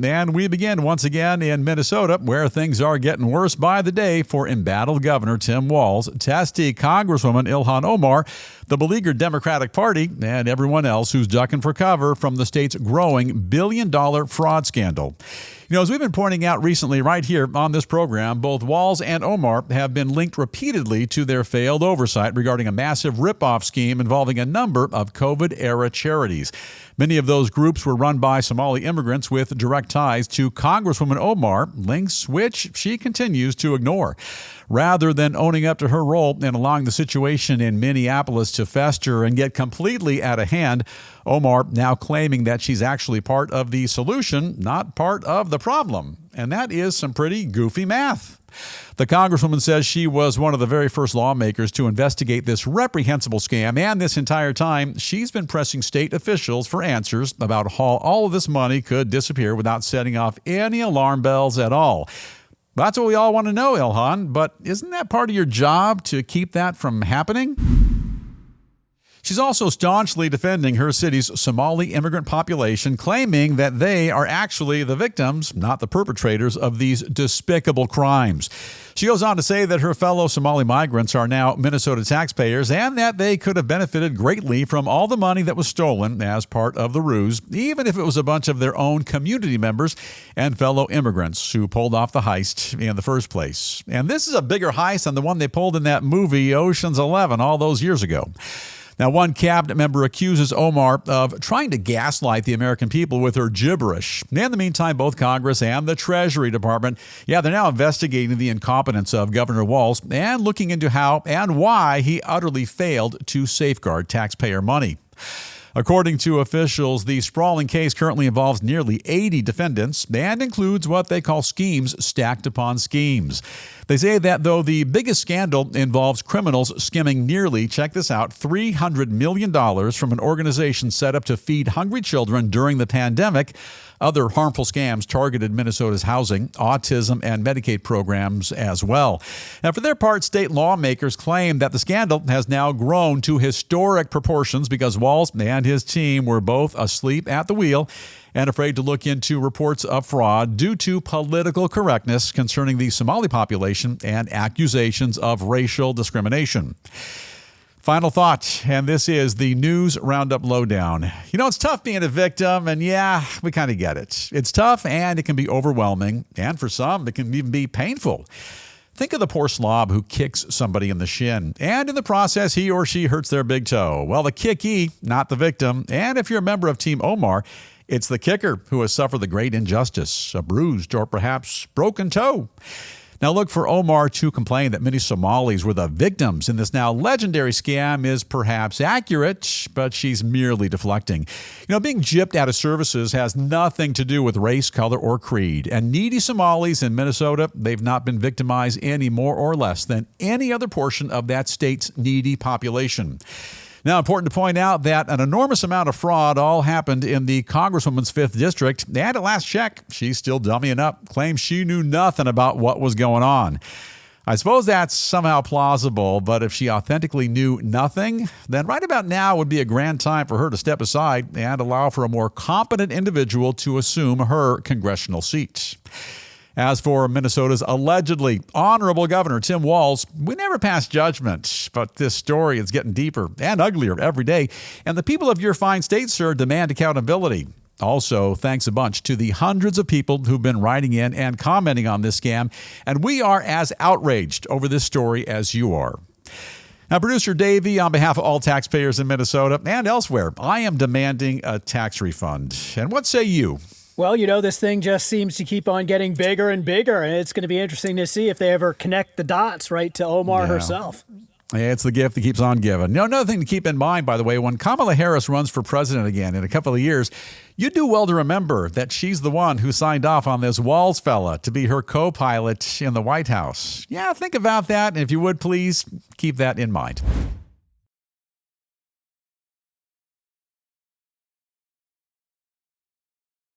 And we begin once again in Minnesota, where things are getting worse by the day for embattled Governor Tim Walz, testy Congresswoman Ilhan Omar, the beleaguered Democratic Party, and everyone else who's ducking for cover from the state's growing billion-dollar fraud scandal. As we've been pointing out recently right here on this program, both Walz and Omar have been linked repeatedly to their failed oversight regarding a massive ripoff scheme involving a number of COVID-era charities. Many of those groups were run by Somali immigrants with direct ties to Congresswoman Omar, links which she continues to ignore. Rather than owning up to her role and allowing the situation in Minneapolis to fester and get completely out of hand, Omar now claiming that she's actually part of the solution, not part of the problem. And that is some pretty goofy math. The Congresswoman says she was one of the very first lawmakers to investigate this reprehensible scam, and this entire time, she's been pressing state officials for answers about how all of this money could disappear without setting off any alarm bells at all. That's what we all want to know, Ilhan, but isn't that part of your job to keep that from happening? She's also staunchly defending her city's Somali immigrant population, claiming that they are actually the victims, not the perpetrators of these despicable crimes. She goes on to say that her fellow Somali migrants are now Minnesota taxpayers and that they could have benefited greatly from all the money that was stolen as part of the ruse, even if it was a bunch of their own community members and fellow immigrants who pulled off the heist in the first place. And this is a bigger heist than the one they pulled in that movie Ocean's 11 all those years ago. Now, one cabinet member accuses Omar of trying to gaslight the American people with her gibberish. In the meantime, both Congress and the Treasury Department, they're now investigating the incompetence of Governor Walz and looking into how and why he utterly failed to safeguard taxpayer money. According to officials, the sprawling case currently involves nearly 80 defendants and includes what they call schemes stacked upon schemes. They say that though the biggest scandal involves criminals skimming nearly, check this out, $300 million from an organization set up to feed hungry children during the pandemic, other harmful scams targeted Minnesota's housing, autism, and Medicaid programs as well. Now, for their part, state lawmakers claim that the scandal has now grown to historic proportions because Walz and his team were both asleep at the wheel and afraid to look into reports of fraud due to political correctness concerning the Somali population and accusations of racial discrimination. Final thought, and this is the News Roundup Lowdown. It's tough being a victim, and we kind of get it. It's tough, and it can be overwhelming, and for some, it can even be painful. Think of the poor slob who kicks somebody in the shin, and in the process, he or she hurts their big toe. Well, the kickee, not the victim, and if you're a member of Team Omar, it's the kicker who has suffered the great injustice, a bruised or perhaps broken toe. Now, look, for Omar to complain that many Somalis were the victims in this now legendary scam is perhaps accurate, but she's merely deflecting. Being gypped out of services has nothing to do with race, color, or creed. And needy Somalis in Minnesota, they've not been victimized any more or less than any other portion of that state's needy population. Now, important to point out that an enormous amount of fraud all happened in the Congresswoman's 5th District, and at last check, she's still dummying up, claims she knew nothing about what was going on. I suppose that's somehow plausible, but if she authentically knew nothing, then right about now would be a grand time for her to step aside and allow for a more competent individual to assume her congressional seat. As for Minnesota's allegedly honorable governor, Tim Walz, we never pass judgment, but this story is getting deeper and uglier every day, and the people of your fine state, sir, demand accountability. Also, thanks a bunch to the hundreds of people who've been writing in and commenting on this scam, and we are as outraged over this story as you are. Now, producer Davey, on behalf of all taxpayers in Minnesota and elsewhere, I am demanding a tax refund. And what say you? Well, this thing just seems to keep on getting bigger and bigger, and it's going to be interesting to see if they ever connect the dots right to Omar herself. Yeah, it's the gift that keeps on giving. Another thing to keep in mind, by the way, when Kamala Harris runs for president again in a couple of years, you do well to remember that she's the one who signed off on this Walz fella to be her co-pilot in the White House. Yeah, think about that, and if you would, please keep that in mind.